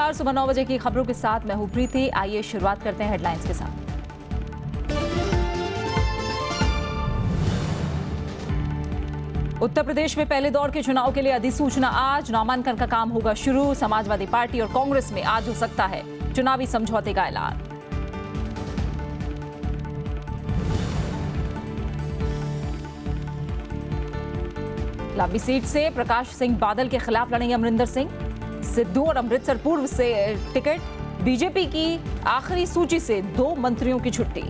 नमस्कार, सुबह 9 बजे की खबरों के साथ मैं हूं प्रीति। आइए शुरुआत करते हैं हेडलाइंस के साथ। उत्तर प्रदेश में पहले दौर के चुनाव के लिए अधिसूचना आज। नामांकन का काम होगा शुरू। समाजवादी पार्टी और कांग्रेस में आज हो सकता है चुनावी समझौते का ऐलान। लांबी सीट से प्रकाश सिंह बादल के खिलाफ लड़ेंगे अमरिंदर सिंह। सिद्धू और अमृतसर पूर्व से टिकट। बीजेपी की आखिरी सूची से 2 मंत्रियों की छुट्टी।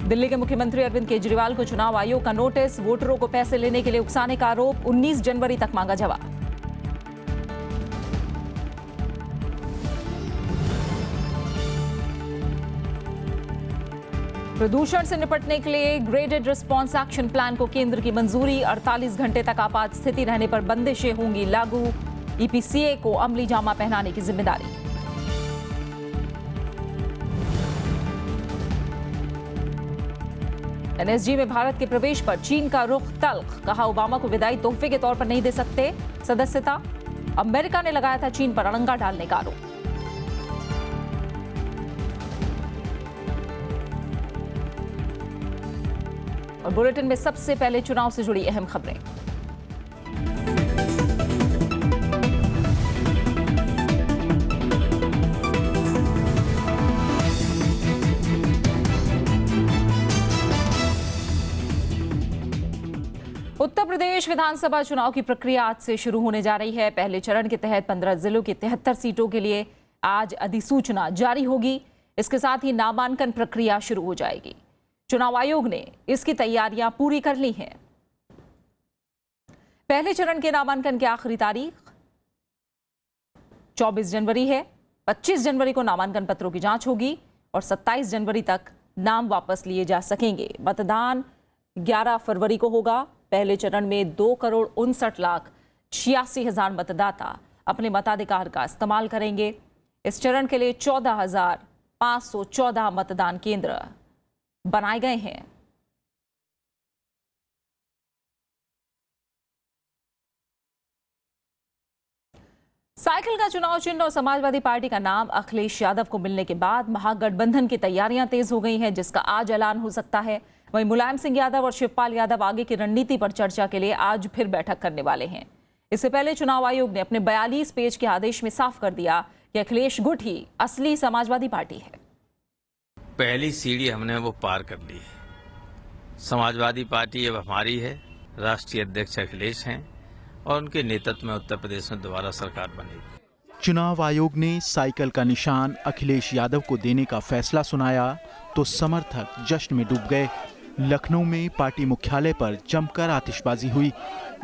दिल्ली के मुख्यमंत्री अरविंद केजरीवाल को चुनाव आयोग का नोटिस। वोटरों को पैसे लेने के लिए उकसाने का आरोप। 19 जनवरी तक मांगा जवाब। प्रदूषण से निपटने के लिए ग्रेडेड रिस्पांस एक्शन प्लान को केंद्र की मंजूरी। 48 घंटे तक आपात स्थिति रहने पर बंदिशें होंगी लागू। ईपीसीए को अमली जामा पहनाने की जिम्मेदारी। एनएसजी में भारत के प्रवेश पर चीन का रुख तल्ख। कहा, ओबामा को विदाई तोहफे के तौर पर नहीं दे सकते सदस्यता। अमेरिका ने लगाया था चीन पर अड़ंगा डालने का आरोप। और बुलेटिन में सबसे पहले चुनाव से जुड़ी अहम खबरें। उत्तर प्रदेश विधानसभा चुनाव की प्रक्रिया आज से शुरू होने जा रही है। पहले चरण के तहत 15 जिलों की 73 सीटों के लिए आज अधिसूचना जारी होगी। इसके साथ ही नामांकन प्रक्रिया शुरू हो जाएगी। चुनाव आयोग ने इसकी तैयारियां पूरी कर ली हैं। पहले चरण के नामांकन की आखिरी तारीख 24 जनवरी है। 25 जनवरी को नामांकन पत्रों की जांच होगी और 27 जनवरी तक नाम वापस लिए जा सकेंगे। मतदान 11 फरवरी को होगा। पहले चरण में 2,59,86,000 मतदाता अपने मताधिकार का इस्तेमाल करेंगे। इस चरण के लिए 14,514 मतदान केंद्र बनाए गए हैं। साइकिल का चुनाव चिन्ह और समाजवादी पार्टी का नाम अखिलेश यादव को मिलने के बाद महागठबंधन की तैयारियां तेज हो गई हैं, जिसका आज ऐलान हो सकता है। वहीं मुलायम सिंह यादव और शिवपाल यादव आगे की रणनीति पर चर्चा के लिए आज फिर बैठक करने वाले हैं। इससे पहले चुनाव आयोग ने अपने 42 पेज के आदेश में साफ कर दिया कि अखिलेश गुट ही असली समाजवादी पार्टी है। पहली सीढ़ी हमने वो पार कर ली है। समाजवादी पार्टी अब हमारी है। राष्ट्रीय अध्यक्ष अखिलेश हैं और उनके नेतृत्व में उत्तर प्रदेश में दोबारा सरकार बनेगी। चुनाव आयोग ने साइकिल का निशान अखिलेश यादव को देने का फैसला सुनाया तो समर्थक जश्न में डूब गए। लखनऊ में पार्टी मुख्यालय पर जमकर आतिशबाजी हुई।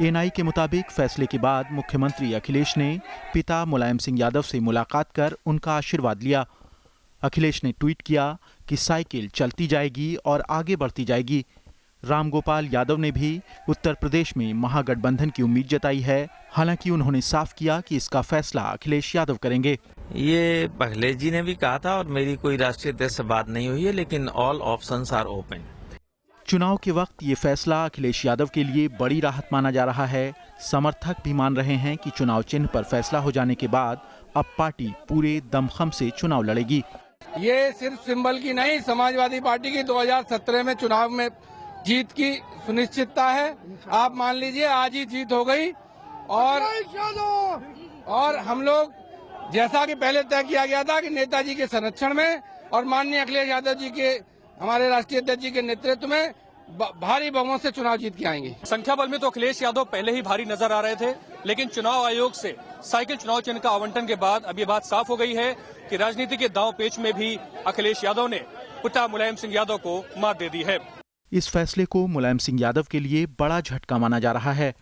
एएनआई के मुताबिक फैसले के बाद मुख्यमंत्री अखिलेश ने पिता मुलायम सिंह यादव से मुलाकात कर उनका आशीर्वाद लिया। अखिलेश ने ट्वीट किया कि साइकिल चलती जाएगी और आगे बढ़ती जाएगी। रामगोपाल यादव ने भी उत्तर प्रदेश में महागठबंधन की उम्मीद जताई है। हालांकि उन्होंने साफ किया कि इसका फैसला अखिलेश यादव करेंगे। ये अखिलेश जी ने भी कहा था और मेरी कोई राष्ट्रीय अध्यक्ष से बात नहीं हुई है, लेकिन ऑल ऑप्शंस आर ओपन। चुनाव के वक्त ये फैसला अखिलेश यादव के लिए बड़ी राहत माना जा रहा है। समर्थक भी मान रहे हैं कि चुनाव चिन्ह पर फैसला हो जाने के बाद अब पार्टी पूरे दमखम से चुनाव लड़ेगी। ये सिर्फ सिंबल की नहीं, समाजवादी पार्टी की 2017 में चुनाव में जीत की सुनिश्चितता है। आप मान लीजिए आज ही जीत हो गई और हम लोग जैसा कि पहले तय किया गया था कि नेताजी के संरक्षण में और माननीय अखिलेश यादव जी के हमारे राष्ट्रीय अध्यक्ष जी के नेतृत्व में भारी बहुमत से चुनाव जीत के आएंगे। संख्या बल में तो अखिलेश यादव पहले ही भारी नजर आ रहे थे, लेकिन चुनाव आयोग से साइकिल चुनाव चिन्ह का आवंटन के बाद अब ये बात साफ हो गई है कि राजनीति के दांव पेच में भी अखिलेश यादव ने पिता मुलायम सिंह यादव को मात दे दी है। इस फैसले को मुलायम सिंह यादव के लिए बड़ा झटका माना जा रहा है।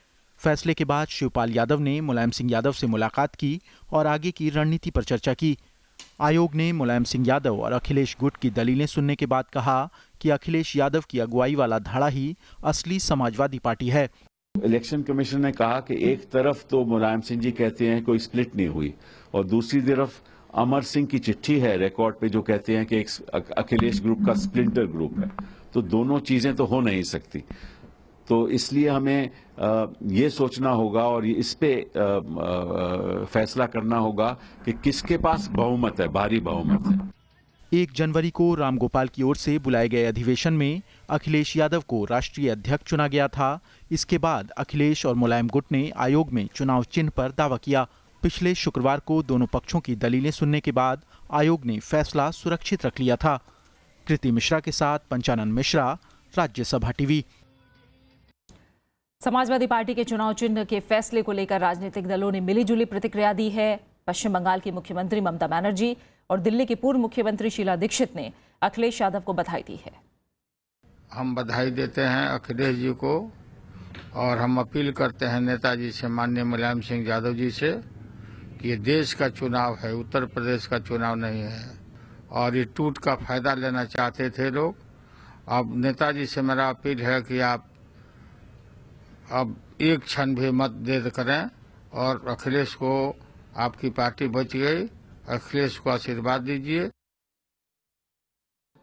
फैसले के बाद शिवपाल यादव ने मुलायम सिंह यादव से मुलाकात की और आगे की रणनीति पर चर्चा की। आयोग ने मुलायम सिंह यादव और अखिलेश गुट की दलीलें सुनने के बाद कहा कि अखिलेश यादव की अगुवाई वाला धड़ा ही असली समाजवादी पार्टी है। इलेक्शन कमीशन ने कहा कि एक तरफ तो मुलायम सिंह जी कहते हैं कोई स्प्लिट नहीं हुई और दूसरी तरफ अमर सिंह की चिट्ठी है रिकॉर्ड पे जो कहते हैं कि एक अखिलेश ग्रुप का स्प्लिंटर ग्रुप है, तो दोनों चीजें तो हो नहीं सकती। तो इसलिए हमें ये सोचना होगा और इस पे फैसला करना होगा कि किसके पास बहुमत है, भारी बहुमत है। 1 जनवरी को रामगोपाल की ओर से बुलाए गए अधिवेशन में अखिलेश यादव को राष्ट्रीय अध्यक्ष चुना गया था। इसके बाद अखिलेश और मुलायम गुट ने आयोग में चुनाव चिन्ह पर दावा किया। पिछले शुक्रवार को दोनों पक्षों की दलीलें सुनने के बाद आयोग ने फैसला सुरक्षित रख लिया था। कृति मिश्रा के साथ पंचानन मिश्रा, राज्यसभा टीवी। समाजवादी पार्टी के चुनाव चिन्ह के फैसले को लेकर राजनीतिक दलों ने मिलीजुली प्रतिक्रिया दी है। पश्चिम बंगाल की मुख्यमंत्री ममता बनर्जी और दिल्ली की पूर्व मुख्यमंत्री शीला दीक्षित ने अखिलेश यादव को बधाई दी है। हम बधाई देते हैं अखिलेश जी को और हम अपील करते हैं नेताजी से, माननीय मुलायम सिंह यादव जी से, कि ये देश का चुनाव है, उत्तर प्रदेश का चुनाव नहीं है और ये टूट का फायदा लेना चाहते थे लोग। अब नेताजी से मेरा अपील है कि आप अब एक क्षण भी मत देर करें और अखिलेश को, आपकी पार्टी बच गई, अखिलेश को आशीर्वाद दीजिए।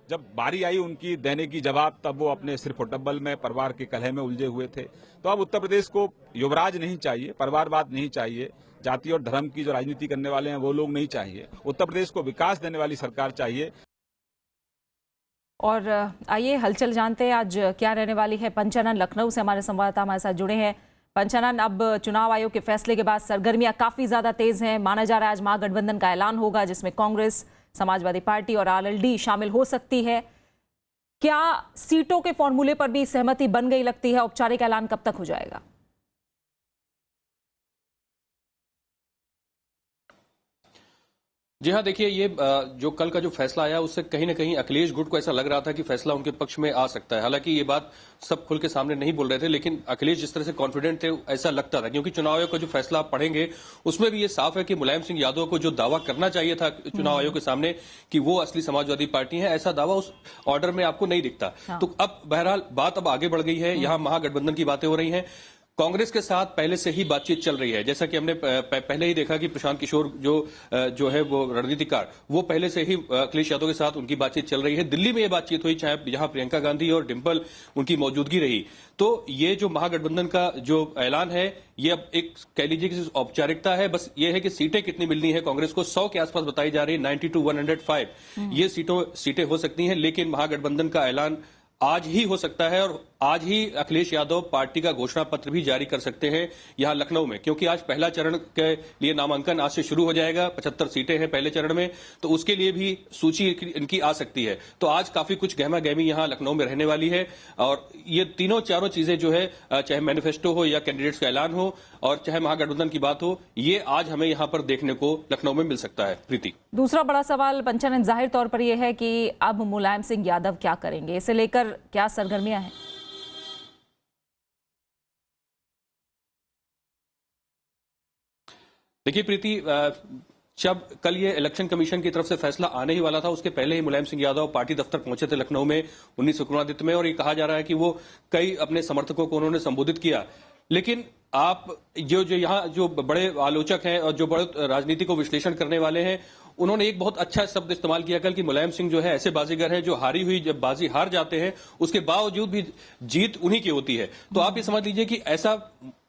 जब बारी आई उनकी देने की जवाब, तब वो अपने सिर्फ डब्बल में, परिवार के कलह में उलझे हुए थे। तो अब उत्तर प्रदेश को युवराज नहीं चाहिए, परिवारवाद नहीं चाहिए, जाति और धर्म की जो राजनीति करने वाले हैं वो लोग नहीं चाहिए। उत्तर प्रदेश को विकास देने वाली सरकार चाहिए। और आइए हलचल जानते हैं आज क्या रहने वाली है। पंचानन लखनऊ से हमारे संवाददाता हमारे साथ जुड़े हैं। पंचानन, अब चुनाव आयोग के फैसले के बाद सरगर्मियां काफी ज्यादा तेज हैं। माना जा रहा है आज महागठबंधन का ऐलान होगा जिसमें कांग्रेस, समाजवादी पार्टी और आरएलडी शामिल हो सकती है। क्या सीटों के फॉर्मूले पर भी सहमति बन गई लगती है? औपचारिक ऐलान कब तक हो जाएगा? जी हाँ, देखिए ये जो कल का जो फैसला आया उससे कहीं ना कहीं अखिलेश गुट को ऐसा लग रहा था कि फैसला उनके पक्ष में आ सकता है। हालांकि ये बात सब खुल के सामने नहीं बोल रहे थे, लेकिन अखिलेश जिस तरह से कॉन्फिडेंट थे ऐसा लगता था, क्योंकि चुनाव आयोग का जो फैसला आप पढ़ेंगे उसमें भी ये साफ है कि मुलायम सिंह यादव को जो दावा करना चाहिए था चुनाव आयोग के सामने कि वो असली समाजवादी पार्टी है, ऐसा दावा उस ऑर्डर में आपको नहीं दिखता। तो अब बहरहाल बात अब आगे बढ़ गई है, यहाँ महागठबंधन की बातें हो रही हैं। कांग्रेस के साथ पहले से ही बातचीत चल रही है, जैसा कि हमने पहले ही देखा कि प्रशांत किशोर जो है वो रणनीतिकार, वो पहले से ही अखिलेश यादव के साथ उनकी बातचीत चल रही है। दिल्ली में ये बातचीत हुई, चाहे जहां प्रियंका गांधी और डिंपल उनकी मौजूदगी रही। तो ये जो महागठबंधन का जो ऐलान है, ये अब एक कह लीजिए कि औपचारिकता है। बस ये है कि सीटें कितनी मिलनी है कांग्रेस को, 100 के आसपास बताई जा रही है, 90 to 105 ये सीटें हो सकती हैं। लेकिन महागठबंधन का ऐलान आज ही हो सकता है और आज ही अखिलेश यादव पार्टी का घोषणा पत्र भी जारी कर सकते हैं यहां लखनऊ में, क्योंकि आज पहला चरण के लिए नामांकन आज से शुरू हो जाएगा। 75 सीटें हैं पहले चरण में, तो उसके लिए भी सूची इनकी आ सकती है। तो आज काफी कुछ गहमा गहमी यहां लखनऊ में रहने वाली है और ये तीनों चारों चीजें जो है, चाहे मैनिफेस्टो हो या कैंडिडेट्स का ऐलान हो और चाहे महागठबंधन की बात हो, ये आज हमें यहां पर देखने को लखनऊ में मिल सकता है। प्रीति, दूसरा बड़ा सवाल पंचानन जाहिर तौर पर यह है कि अब मुलायम सिंह यादव क्या करेंगे, इसे लेकर क्या सरगर्मियां हैं? देखिए प्रीति, जब कल ये इलेक्शन कमीशन की तरफ से फैसला आने ही वाला था, उसके पहले ही मुलायम सिंह यादव पार्टी दफ्तर पहुंचे थे लखनऊ में 19 विक्रमादित्य में, और ये कहा जा रहा है कि वो कई अपने समर्थकों को उन्होंने संबोधित किया। लेकिन आप जो यहाँ जो बड़े आलोचक हैं और जो बड़े राजनीति को विश्लेषण करने वाले हैं, उन्होंने एक बहुत अच्छा शब्द इस्तेमाल किया कल कि मुलायम सिंह जो है ऐसे बाजीगर हैं जो हारी हुई जब बाजी हार जाते हैं उसके बावजूद भी जीत उन्हीं की होती है। तो आप ये समझ लीजिए कि ऐसा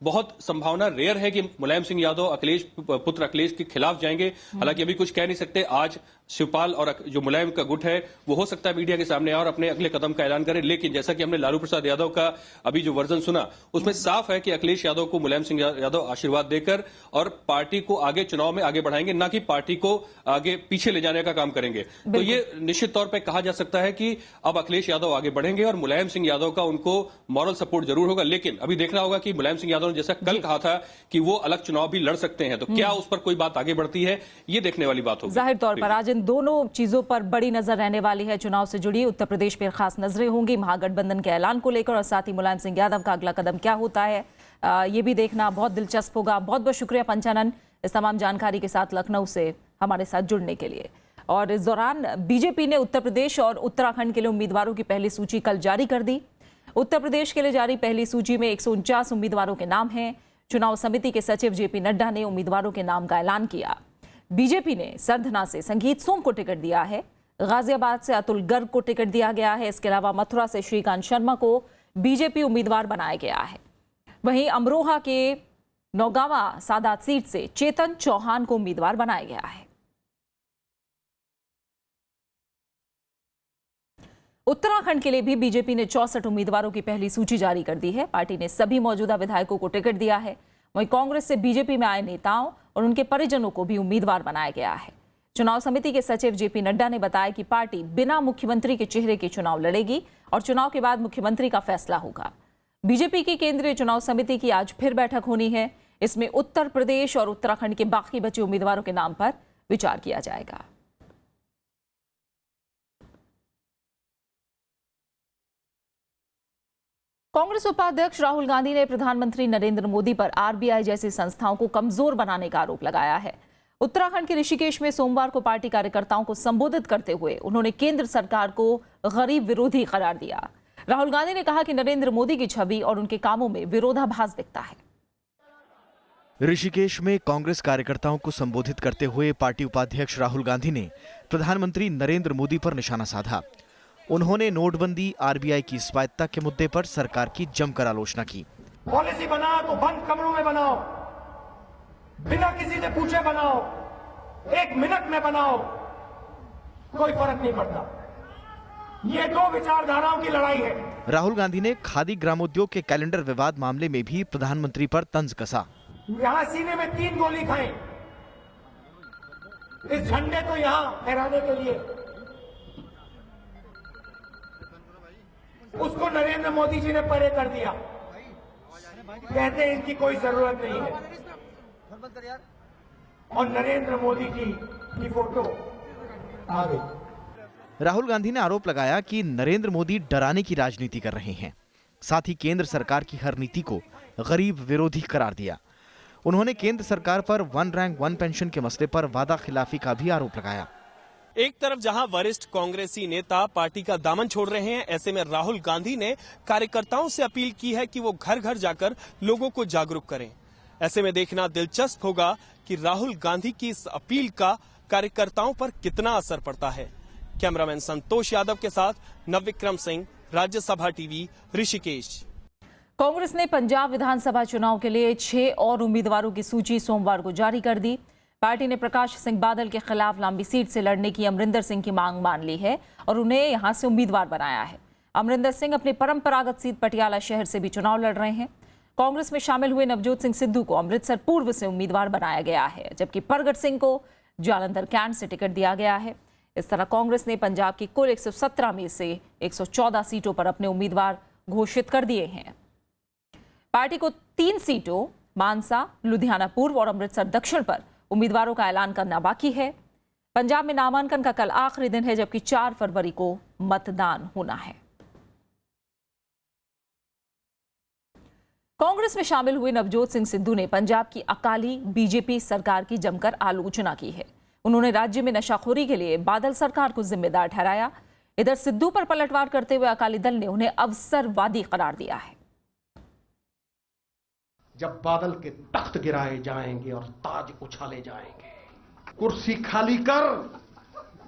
बहुत संभावना रेयर है कि मुलायम सिंह यादव अखिलेश पुत्र अखिलेश के खिलाफ जाएंगे। हालांकि अभी कुछ कह नहीं सकते। आज शिवपाल और जो मुलायम का गुट है वो हो सकता है मीडिया के सामने आए और अपने अगले कदम का ऐलान करे। लेकिन जैसा कि हमने लालू प्रसाद यादव का अभी जो वर्जन सुना, उसमें साफ है कि अखिलेश यादव को मुलायम सिंह यादव आशीर्वाद देकर और पार्टी को आगे चुनाव में आगे बढ़ाएंगे, ना कि पार्टी को आगे पीछे ले जाने का काम करेंगे। तो ये निश्चित तौर पर कहा जा सकता है कि अब अखिलेश यादव आगे बढ़ेंगे और मुलायम सिंह यादव का उनको मॉरल सपोर्ट जरूर होगा। लेकिन अभी देखना होगा कि मुलायम सिंह यादव ने जैसा कल कहा था कि वो अलग चुनाव भी लड़ सकते हैं, तो क्या उस पर कोई बात आगे बढ़ती है, ये देखने वाली बात होगी। जाहिर तौर पर आज इन दोनों चीजों पर बड़ी नजर रहने वाली है। चुनाव से जुड़ी उत्तर प्रदेश पर खास नजरें होंगी महागठबंधन के ऐलान को लेकर, और साथ ही मुलायम सिंह यादव का अगला कदम क्या होता है ये भी देखना बहुत दिलचस्प होगा। बहुत बहुत शुक्रिया पंचानन इस तमाम जानकारी के साथ लखनऊ से हमारे साथ जुड़ने के लिए। और इस दौरान बीजेपी ने उत्तर प्रदेश और उत्तराखंड के लिए उम्मीदवारों की पहली सूची कल जारी कर दी। उत्तर प्रदेश के लिए जारी पहली सूची में 149 उम्मीदवारों के नाम हैं। चुनाव समिति के सचिव जेपी नड्डा ने उम्मीदवारों के नाम का ऐलान किया। बीजेपी ने सरधना से संगीत सोम को टिकट दिया है। गाजियाबाद से अतुल गर्ग को टिकट दिया गया है। इसके अलावा मथुरा से श्रीकांत शर्मा को, बीजेपी उम्मीदवार बनाया गया है। वहीं अमरोहा के नौगावा सादात सीट से चेतन चौहान को उम्मीदवार बनाया गया है। उत्तराखंड के लिए भी बीजेपी ने 64 उम्मीदवारों की पहली सूची जारी कर दी है। पार्टी ने सभी मौजूदा विधायकों को टिकट दिया है। वहीं कांग्रेस से बीजेपी में आए नेताओं और उनके परिजनों को भी उम्मीदवार बनाया गया है। चुनाव समिति के सचिव जेपी नड्डा ने बताया कि पार्टी बिना मुख्यमंत्री के चेहरे के चुनाव लड़ेगी और चुनाव के बाद मुख्यमंत्री का फैसला होगा। बीजेपी की केंद्रीय चुनाव समिति की आज फिर बैठक होनी है। इसमें उत्तर प्रदेश और उत्तराखंड के बाकी बचे उम्मीदवारों के नाम पर विचार किया जाएगा। कांग्रेस उपाध्यक्ष राहुल गांधी ने प्रधानमंत्री नरेंद्र मोदी पर आरबीआई जैसी संस्थाओं को कमजोर बनाने का आरोप लगाया है। उत्तराखंड के ऋषिकेश में सोमवार को पार्टी कार्यकर्ताओं को संबोधित करते हुए उन्होंने केंद्र सरकार को गरीब विरोधी करार दिया। राहुल गांधी ने कहा कि नरेंद्र मोदी की छवि और उनके कामों में विरोधाभास दिखता है। ऋषिकेश में कांग्रेस कार्यकर्ताओं को संबोधित करते हुए पार्टी उपाध्यक्ष राहुल गांधी ने प्रधानमंत्री नरेंद्र मोदी पर निशाना साधा। उन्होंने नोटबंदी, आरबीआई की स्वायत्तता के मुद्दे पर सरकार की जमकर आलोचना की। पॉलिसी बनाओ तो बंद कमरों में बनाओ, बिना किसी से पूछे बनाओ, 1 मिनट में बनाओ, कोई फर्क नहीं पड़ता। ये 2 विचारधाराओं की लड़ाई है। राहुल गांधी ने खादी ग्रामोद्योग के कैलेंडर विवाद मामले में भी प्रधानमंत्री पर तंज कसा। यहां सीने में 3 गोली खाएं, इस झंडे को यहां फहराने के लिए, उसको नरेंद्र मोदी जी ने परे कर दिया। कहते हैं इनकी कोई जरूरत नहीं है और नरेंद्र मोदी की फोटो आ गई। राहुल गांधी ने आरोप लगाया कि नरेंद्र मोदी डराने की राजनीति कर रहे हैं। साथ ही केंद्र सरकार की हर नीति को गरीब विरोधी करार दिया। उन्होंने केंद्र सरकार पर 1 रैंक 1 पेंशन के मसले पर वादा खिलाफी का भी आरोप लगाया। एक तरफ जहां वरिष्ठ कांग्रेसी नेता पार्टी का दामन छोड़ रहे हैं, ऐसे में राहुल गांधी ने कार्यकर्ताओं से अपील की है कि वो घर घर जाकर लोगों को जागरूक करें। ऐसे में देखना दिलचस्प होगा कि राहुल गांधी की इस अपील का कार्यकर्ताओं पर कितना असर पड़ता है। कैमरामैन संतोष यादव के साथ नवविक्रम सिंह, राज्यसभा टीवी, ऋषिकेश। कांग्रेस ने पंजाब विधानसभा चुनाव के लिए 6 और उम्मीदवारों की सूची सोमवार को जारी कर दी। पार्टी ने प्रकाश सिंह बादल के खिलाफ लंबी सीट से लड़ने की अमरिंदर सिंह की मांग मान ली है और उन्हें यहां से उम्मीदवार बनाया है। अमरिंदर सिंह अपनी परंपरागत सीट पटियाला शहर से भी चुनाव लड़ रहे हैं। कांग्रेस में शामिल हुए नवजोत सिंह सिद्धू को अमृतसर पूर्व से उम्मीदवार बनाया गया है, जबकि परगट सिंह को जालंधर कैंट से टिकट दिया गया है। इस तरह कांग्रेस ने पंजाब की कुल 117 में से 114 सीटों पर अपने उम्मीदवार घोषित कर दिए हैं। पार्टी को 3 सीटों मानसा, लुधियाना पूर्व और अमृतसर दक्षिण पर उम्मीदवारों का ऐलान करना बाकी है। पंजाब में नामांकन का कल आखिरी दिन है, जबकि 4 फरवरी को मतदान होना है। कांग्रेस में शामिल हुए नवजोत सिंह सिद्धू ने पंजाब की अकाली बीजेपी सरकार की जमकर आलोचना की है। उन्होंने राज्य में नशाखोरी के लिए बादल सरकार को जिम्मेदार ठहराया। इधर सिद्धू पर पलटवार करते हुए अकाली दल ने उन्हें अवसरवादी करार दिया है। जब बादल के तख्त गिराए जाएंगे और ताज उछाले जाएंगे, कुर्सी खाली कर,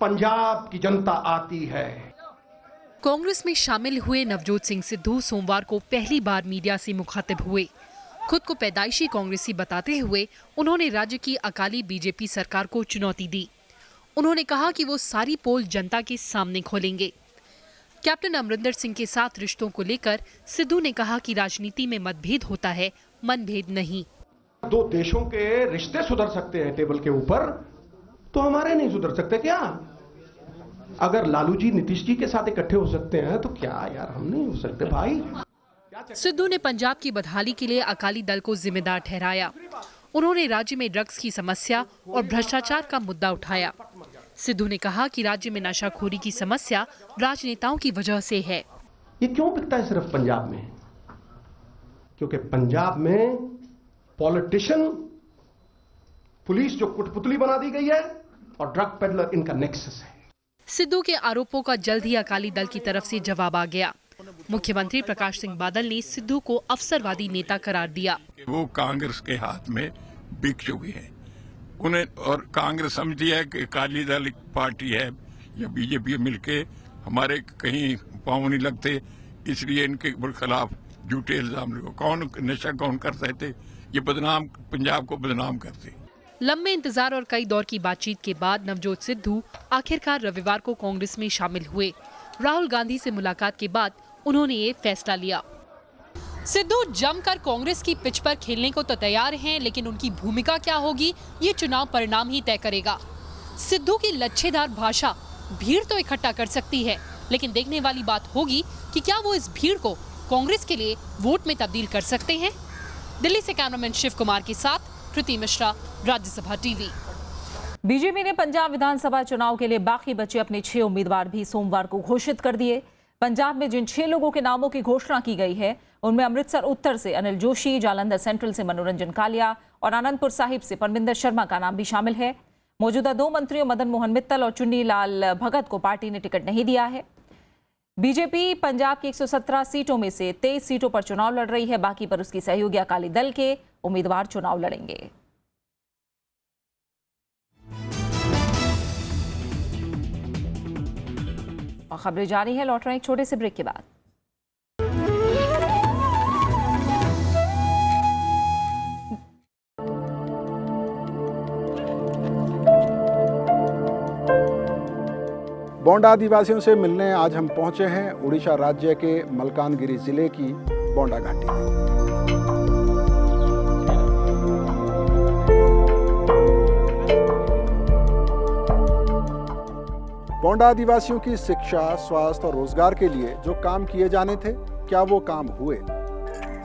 पंजाब की जनता आती है। कांग्रेस में शामिल हुए नवजोत सिंह सिद्धू सोमवार को पहली बार मीडिया से मुखातिब हुए। खुद को पैदाइशी कांग्रेसी बताते हुए उन्होंने राज्य की अकाली बीजेपी सरकार को चुनौती दी। उन्होंने कहा कि वो सारी पोल जनता के सामने खोलेंगे। कैप्टन अमरिंदर सिंह के साथ रिश्तों को लेकर सिद्धू ने कहा कि राजनीति में मतभेद होता है, मनभेद नहीं। 2 देशों के रिश्ते सुधर सकते हैं टेबल के ऊपर, तो हमारे नहीं सुधर सकते क्या? अगर लालू जी नीतीश जी के साथ इकट्ठे हो सकते हैं तो क्या यार हम नहीं हो सकते भाई? सिद्धू ने पंजाब की बदहाली के लिए अकाली दल को जिम्मेदार ठहराया। उन्होंने राज्य में ड्रग्स की समस्या और भ्रष्टाचार का मुद्दा उठाया। सिद्धू ने कहा कि राज्य में नशाखोरी की समस्या राजनेताओं की वजह से है। ये क्यों बिकता है सिर्फ पंजाब में? क्योंकि पंजाब में पॉलिटिशियन, पुलिस जो कुटपुतली बना दी गई है और ड्रग पेडलर इनका नेक्सस है। सिद्धू के आरोपों का जल्द ही अकाली दल की तरफ से जवाब आ गया। मुख्यमंत्री प्रकाश सिंह बादल ने सिद्धू को अवसरवादी नेता करार दिया। वो कांग्रेस के हाथ में बिक चुकी है उन्हें, और कांग्रेस समझी है कि अकाली दल एक पार्टी है या बीजेपी मिलके हमारे कहीं पांव नहीं लगते, इसलिए इनके खिलाफ झूठे इल्जाम लगाओ। कौन नशा कौन कर सकते, ये बदनाम पंजाब को बदनाम करते। लंबे इंतजार और कई दौर की बातचीत के बाद नवजोत सिद्धू आखिरकार रविवार को कांग्रेस में शामिल हुए। राहुल गांधी से मुलाकात के बाद उन्होंने ये फैसला लिया। सिद्धू जमकर कांग्रेस की पिच पर खेलने को तो तैयार हैं, लेकिन उनकी भूमिका क्या होगी ये चुनाव परिणाम ही तय करेगा। सिद्धू की लच्छेदार भाषा भीड़ तो इकट्ठा कर सकती है, लेकिन देखने वाली बात होगी कि क्या वो इस भीड़ को कांग्रेस के लिए वोट में तब्दील कर सकते हैं। दिल्ली से कैमरामैन शिव कुमार के साथ कृति मिश्रा, राज्यसभा टीवी। बीजेपी ने पंजाब विधानसभा चुनाव के लिए बाकी बचे अपने 6 उम्मीदवार भी सोमवार को घोषित कर दिए। पंजाब में जिन 6 लोगों के नामों की घोषणा की गई है उनमें अमृतसर उत्तर से अनिल जोशी, जालंधर सेंट्रल से मनोरंजन कालिया और आनंदपुर साहिब से परमिंदर शर्मा का नाम भी शामिल है। मौजूदा 2 मंत्रियों मदन मोहन मित्तल और चुन्नी लाल भगत को पार्टी ने टिकट नहीं दिया है। बीजेपी पंजाब की 117 सीटों में से 23 सीटों पर चुनाव लड़ रही है, बाकी पर उसकी सहयोगी अकाली दल के उम्मीदवार चुनाव लड़ेंगे। और खबरें जारी है, लौट रहे हैं एक छोटे से ब्रेक के बाद। बोंडा आदिवासियों से मिलने आज हम पहुंचे हैं उड़ीसा राज्य के मलकानगिरी जिले की बोंडा घाटी में। बोंडा आदिवासियों की शिक्षा, स्वास्थ्य और रोजगार के लिए जो काम किए जाने थे, क्या वो काम हुए?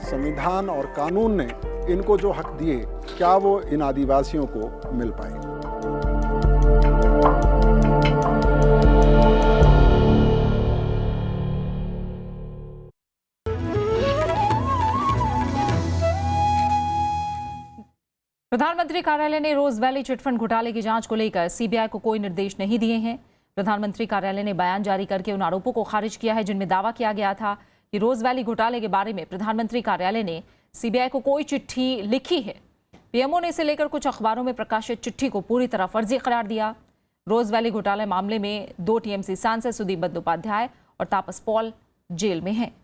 संविधान और कानून ने इनको जो हक दिए, क्या वो इन आदिवासियों को मिल पाए? प्रधानमंत्री कार्यालय ने रोज वैली चिटफंड घोटाले की जांच को लेकर सीबीआई को कोई निर्देश नहीं दिए हैं। प्रधानमंत्री कार्यालय ने बयान जारी करके उन आरोपों को खारिज किया है जिनमें दावा किया गया था कि रोज वैली घोटाले के बारे में प्रधानमंत्री कार्यालय ने सीबीआई को कोई चिट्ठी लिखी है। पीएमओ ने इसे लेकर कुछ अखबारों में प्रकाशित चिट्ठी को पूरी तरह फर्जी करार दिया। रोज वैली घोटाले मामले में 2 टीएमसी सांसद सुदीप बंदोपाध्याय और तापस पॉल जेल में हैं।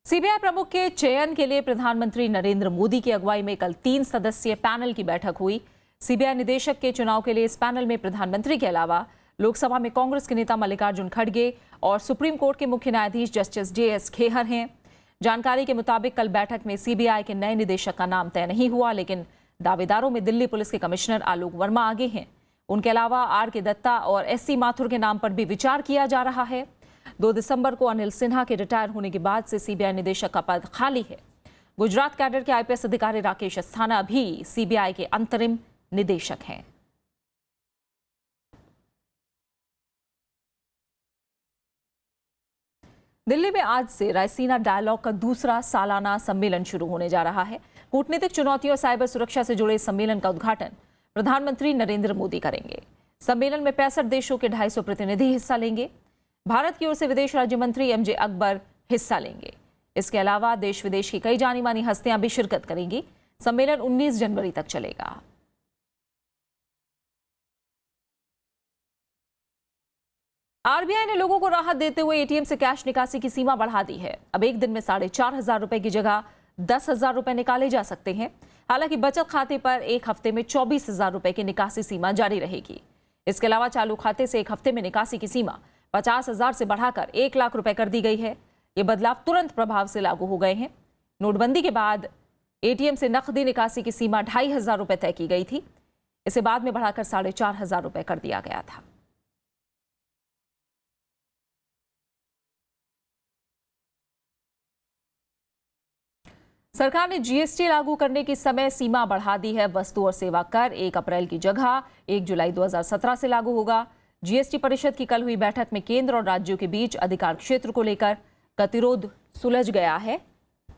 सीबीआई प्रमुख के चयन के लिए प्रधानमंत्री नरेंद्र मोदी की अगुवाई में कल 3 सदस्यीय पैनल की बैठक हुई। सीबीआई निदेशक के चुनाव के लिए इस पैनल में प्रधानमंत्री के अलावा लोकसभा में कांग्रेस के नेता मल्लिकार्जुन खड़गे और सुप्रीम कोर्ट के मुख्य न्यायाधीश जस्टिस JS खेहर हैं। जानकारी के मुताबिक कल बैठक में सीबीआई के नए निदेशक का नाम तय नहीं हुआ, लेकिन दावेदारों में दिल्ली पुलिस के कमिश्नर आलोक वर्मा आगे हैं। उनके अलावा RK दत्ता और SC माथुर के नाम पर भी विचार किया जा रहा है। 2 दिसंबर को अनिल सिन्हा के रिटायर होने के बाद से सीबीआई निदेशक का पद खाली है। गुजरात कैडर के IPS अधिकारी राकेश अस्थाना भी सीबीआई के अंतरिम निदेशक हैं। दिल्ली में आज से रायसीना डायलॉग का दूसरा सालाना सम्मेलन शुरू होने जा रहा है। कूटनीतिक चुनौतियों और साइबर सुरक्षा से जुड़े सम्मेलन का उद्घाटन प्रधानमंत्री नरेंद्र मोदी करेंगे। सम्मेलन में 65 देशों के 250 प्रतिनिधि हिस्सा लेंगे। भारत की ओर से विदेश राज्य मंत्री MJ अकबर हिस्सा लेंगे। इसके अलावा देश विदेश की कई जानी मानी हस्तियां भी शिरकत करेंगी। सम्मेलन 19 जनवरी तक चलेगा। आरबीआई ने लोगों को राहत देते हुए ATM से कैश निकासी की सीमा बढ़ा दी है। अब एक दिन में 4,500 रुपए की जगह 10,000 रुपए निकाले जा सकते हैं। हालांकि बचत खाते पर एक हफ्ते में 24,000 रुपए की निकासी सीमा जारी रहेगी। इसके अलावा चालू खाते से एक हफ्ते में निकासी की सीमा 50,000 से बढ़ाकर 1 लाख रुपए कर दी गई है। ये बदलाव तुरंत प्रभाव से लागू हो गए हैं। नोटबंदी के बाद ATM से नकदी निकासी की सीमा 2,500 रुपए तय की गई थी। इसे बाद में बढ़ाकर 4,500 रुपए कर दिया गया था। सरकार ने GST लागू करने की समय सीमा बढ़ा दी है। वस्तु और सेवा कर 1 अप्रैल की जगह 1 जुलाई 2017 से लागू होगा। GST परिषद की कल हुई बैठक में केंद्र और राज्यों के बीच अधिकार क्षेत्र को लेकर गतिरोध सुलझ गया है।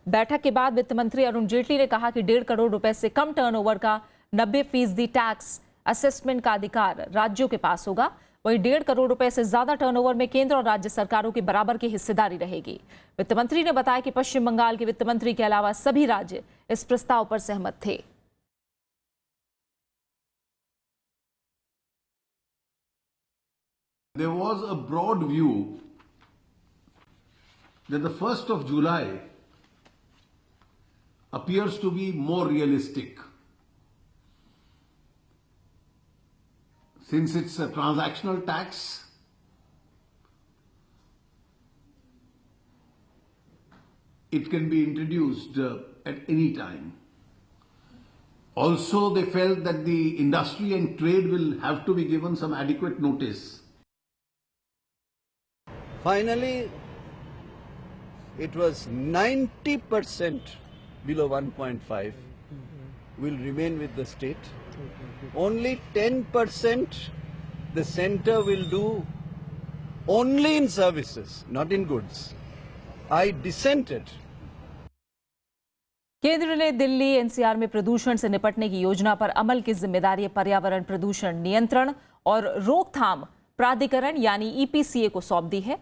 बैठक के बाद वित्त मंत्री अरुण जेटली ने कहा कि 1.5 करोड़ रुपए से कम टर्नओवर का 90% टैक्स असेसमेंट का अधिकार राज्यों के पास होगा। वहीं 1.5 करोड़ रुपए से ज्यादा टर्नओवर में केंद्र और राज्य सरकारों की बराबर की हिस्सेदारी रहेगी। वित्त मंत्री ने बताया कि पश्चिम बंगाल के वित्त मंत्री के अलावा सभी राज्य इस प्रस्ताव पर सहमत थे। There was a broad view that the 1st of July appears to be more realistic, since it's a transactional tax. It can be introduced at any time. Also, they felt that the industry and trade will have to be given some adequate notice. Finally, it was 90% below 1.5 will remain with the state. Only 10% the center will do only in services, not in goods. I dissented. केंद्र ने Delhi NCR में प्रदूषण से निपटने की योजना पर अमल की जिम्मेदारी पर्यावरण प्रदूषण नियंत्रण और रोकथाम प्राधिकरण यानी ईपीसीए को सौंप दी है।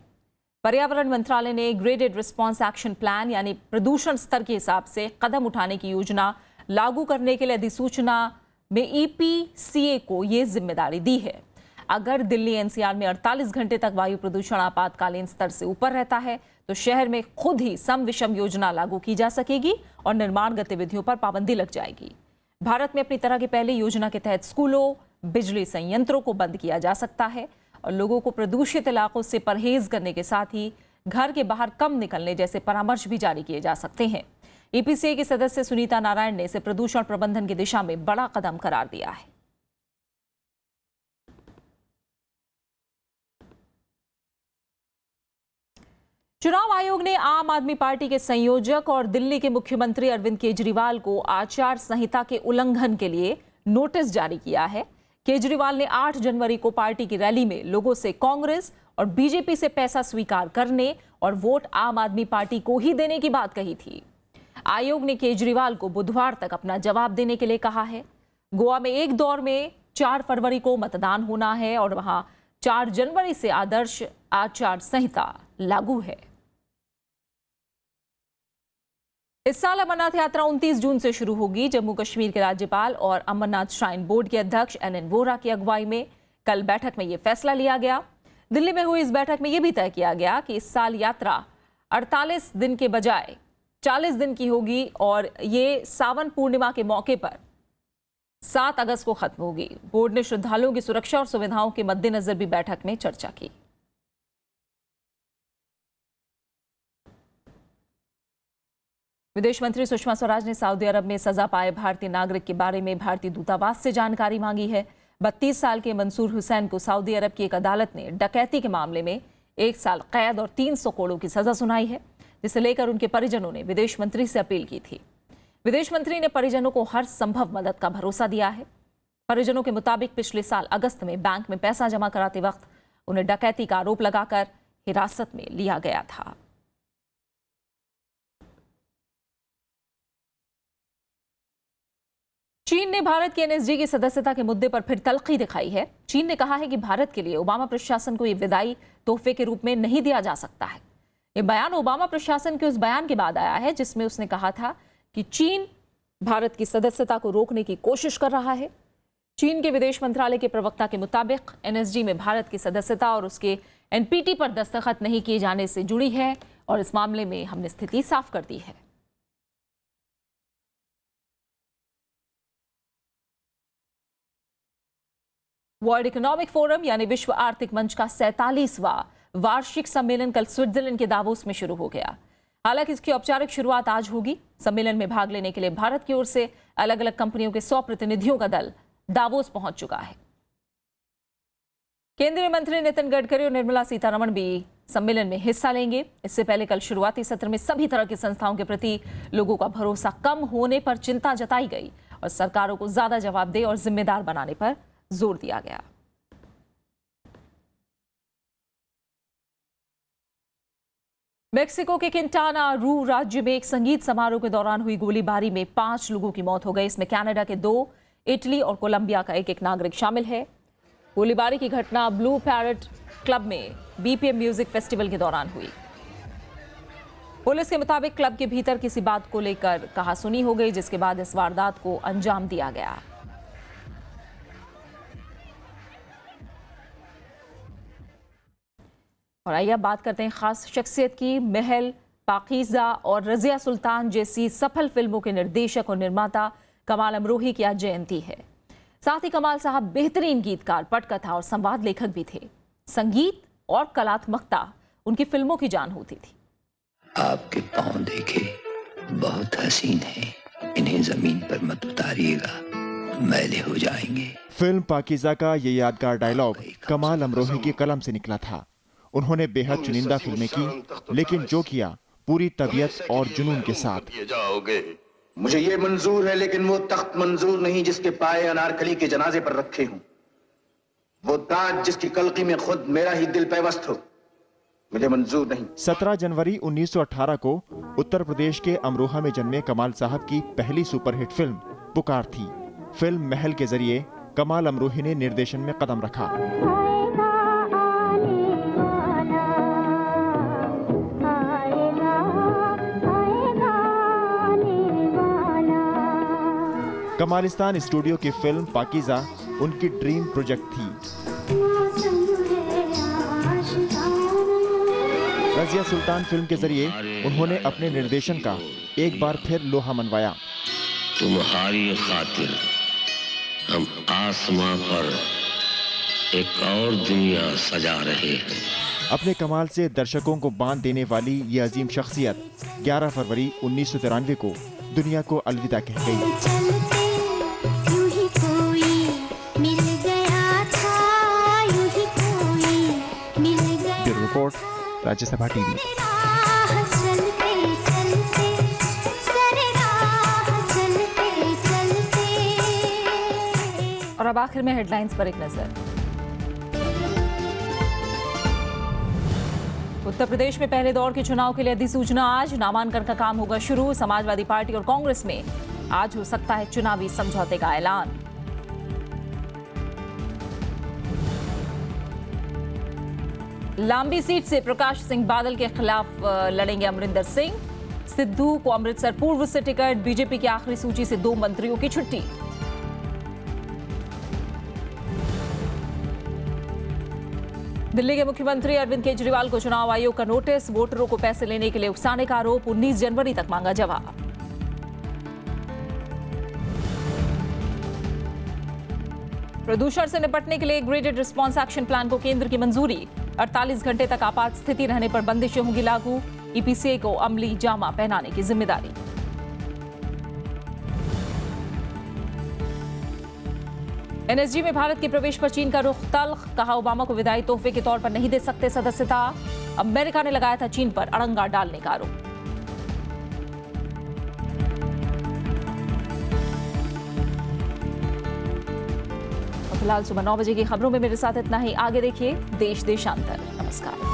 पर्यावरण मंत्रालय ने ग्रेडेड रिस्पांस एक्शन प्लान यानी प्रदूषण स्तर के हिसाब से कदम उठाने की योजना लागू करने के लिए अधिसूचना में ईपीसीए को ये जिम्मेदारी दी है। अगर दिल्ली एनसीआर में 48 घंटे तक वायु प्रदूषण आपातकालीन स्तर से ऊपर रहता है तो शहर में खुद ही सम विषम योजना लागू की जा सकेगी और निर्माण गतिविधियों पर पाबंदी लग जाएगी। भारत में अपनी तरह की पहली योजना के तहत स्कूलों, बिजली संयंत्रों को बंद किया जा सकता है और लोगों को प्रदूषित इलाकों से परहेज करने के साथ ही घर के बाहर कम निकलने जैसे परामर्श भी जारी किए जा सकते हैं। ईपीसीए की सदस्य सुनीता नारायण ने इसे प्रदूषण प्रबंधन की दिशा में बड़ा कदम करार दिया है। चुनाव आयोग ने आम आदमी पार्टी के संयोजक और दिल्ली के मुख्यमंत्री अरविंद केजरीवाल को आचार संहिता के उल्लंघन के लिए नोटिस जारी किया है। केजरीवाल ने 8 जनवरी को पार्टी की रैली में लोगों से कांग्रेस और बीजेपी से पैसा स्वीकार करने और वोट आम आदमी पार्टी को ही देने की बात कही थी। आयोग ने केजरीवाल को बुधवार तक अपना जवाब देने के लिए कहा है। गोवा में एक दौर में 4 फरवरी को मतदान होना है और वहां 4 जनवरी से आदर्श आचार संहिता लागू है। इस साल अमरनाथ यात्रा 29 जून से शुरू होगी। जम्मू कश्मीर के राज्यपाल और अमरनाथ श्राइन बोर्ड के अध्यक्ष NN वोहरा की अगुवाई में कल बैठक में यह फैसला लिया गया। दिल्ली में हुई इस बैठक में यह भी तय किया गया कि इस साल यात्रा 48 दिन के बजाय 40 दिन की होगी और ये सावन पूर्णिमा के मौके पर 7 अगस्त को खत्म होगी। बोर्ड ने श्रद्धालुओं की सुरक्षा और सुविधाओं के मद्देनजर भी बैठक में चर्चा की। विदेश मंत्री सुषमा स्वराज ने सऊदी अरब में सजा पाए भारतीय नागरिक के बारे में भारतीय दूतावास से जानकारी मांगी है। 32 साल के मंसूर हुसैन को सऊदी अरब की एक अदालत ने डकैती के मामले में 1 साल कैद और 300 करोड़ की सजा सुनाई है, जिसे लेकर उनके परिजनों ने विदेश मंत्री से अपील की थी। विदेश मंत्री ने परिजनों को हर संभव मदद का भरोसा दिया है। परिजनों के मुताबिक पिछले साल अगस्त में बैंक में पैसा जमा कराते वक्त उन्हें डकैती का आरोप लगाकर हिरासत में लिया गया था। चीन ने भारत की एनएसजी की सदस्यता के मुद्दे पर फिर तल्खी दिखाई है। चीन ने कहा है कि भारत के लिए ओबामा प्रशासन को ये विदाई तोहफे के रूप में नहीं दिया जा सकता है। ये बयान ओबामा प्रशासन के उस बयान के बाद आया है जिसमें उसने कहा था कि चीन भारत की सदस्यता को रोकने की कोशिश कर रहा है। चीन के विदेश मंत्रालय के प्रवक्ता के मुताबिक एनएसजी में भारत की सदस्यता और उसके एनपीटी पर दस्तखत नहीं किए जाने से जुड़ी है और इस मामले में हमने स्थिति साफ कर दी है। वर्ल्ड इकोनॉमिक फोरम यानी विश्व आर्थिक मंच का 47वां वार्षिक सम्मेलन कल स्विट्जरलैंड के दावोस में शुरू हो गया। हालांकि इसकी औपचारिक शुरुआत आज होगी। सम्मेलन में भाग लेने के लिए भारत की ओर से अलग अलग कंपनियों के 100 प्रतिनिधियों का दल दावोस पहुंच चुका है। केंद्रीय मंत्री नितिन गडकरी और निर्मला सीतारमण भी सम्मेलन में हिस्सा लेंगे। इससे पहले कल शुरुआती सत्र में सभी तरह की संस्थाओं के प्रति लोगों का भरोसा कम होने पर चिंता जताई गई और सरकारों को ज्यादा जवाबदेह और जिम्मेदार बनाने पर जोर दिया गया। मेक्सिको के किंटाना रू राज्य में एक संगीत समारोह के दौरान हुई गोलीबारी में 5 लोगों की मौत हो गई। इसमें कनाडा के 2, इटली और कोलंबिया का एक नागरिक शामिल है। गोलीबारी की घटना ब्लू पैरेट क्लब में बीपीएम म्यूजिक फेस्टिवल के दौरान हुई। पुलिस के मुताबिक क्लब के भीतर किसी बात को लेकर कहासुनी हो गई, जिसके बाद इस वारदात को अंजाम दिया गया। और आइए अब बात करते हैं खास शख्सियत की। महल, पाकीज़ा और रज़िया सुल्तान जैसी सफल फिल्मों के निर्देशक और निर्माता कमाल अमरोही की आज जयंती है। साथ ही कमाल साहब बेहतरीन गीतकार, पटकथा और संवाद लेखक भी थे। संगीत और कलात्मकता उनकी फिल्मों की जान होती थी। आपके पाँव देखे बहुत हसीन हैं, इन्हें जमीन पर मत उतारिएगा, मैले हो जाएंगे। फिल्म पाकीज़ा का ये यादगार डायलॉग कमाल अमरोही की कलम से निकला था। उन्होंने बेहद चुनिंदा फिल्में की, लेकिन जो किया पूरी तबीयत और जुनून के साथ। मुझे ये मंजूर है, लेकिन वो तख्त मंजूर नहीं जिसके पाए अनारकली के जनाजे पर रखे हूं, वो ताज जिसकी कलकी में खुद मेरा ही दिल पैवस्त हो, मुझे मंजूर नहीं। 17 जनवरी 1918 को उत्तर प्रदेश के अमरोहा में जन्मे कमाल साहब की पहली सुपरहिट फिल्म पुकार थी। फिल्म महल के जरिए कमाल अमरोही ने निर्देशन में कदम रखा। कमालिस्तान स्टूडियो की फिल्म पाकीज़ा उनकी ड्रीम प्रोजेक्ट थी। रज़िया सुल्तान फिल्म के जरिए उन्होंने अपने निर्देशन का एक बार फिर लोहा मनवाया। तुम्हारी खातिर हम आसमां पर एक और दुनिया सजा रहे हैं। अपने कमाल से दर्शकों को बांध देने वाली ये अजीम शख्सियत 11 फरवरी 1993 को दुनिया को अलविदा कह गई। Report, Rajya Sabha TV. और अब आखिर में हेडलाइंस पर एक नजर। उत्तर प्रदेश में पहले दौर के चुनाव के लिए अधिसूचना आज। नामांकन का काम होगा शुरू। समाजवादी पार्टी और कांग्रेस में आज हो सकता है चुनावी समझौते का ऐलान। लांबी सीट से प्रकाश सिंह बादल के खिलाफ लड़ेंगे अमरिंदर सिंह। सिद्धू को अमृतसर पूर्व से टिकट। बीजेपी की आखिरी सूची से 2 मंत्रियों की छुट्टी। दिल्ली के मुख्यमंत्री अरविंद केजरीवाल को चुनाव आयोग का नोटिस। वोटरों को पैसे लेने के लिए उकसाने का आरोप। 19 जनवरी तक मांगा जवाब। प्रदूषण से निपटने के लिए ग्रेडेड रिस्पांस एक्शन प्लान को केंद्र की मंजूरी। 48 घंटे तक आपात स्थिति रहने पर बंदिशें होंगी लागू। ईपीसीए को अमली जामा पहनाने की जिम्मेदारी। एनएसजी में भारत के प्रवेश पर चीन का रुख तल्ख। कहा, ओबामा को विदाई तोहफे के तौर पर नहीं दे सकते सदस्यता। अमेरिका ने लगाया था चीन पर अड़ंगा डालने का आरोप। फिलहाल सुबह 9 बजे की खबरों में मेरे साथ इतना ही। आगे देखिए देश देशांतर। नमस्कार।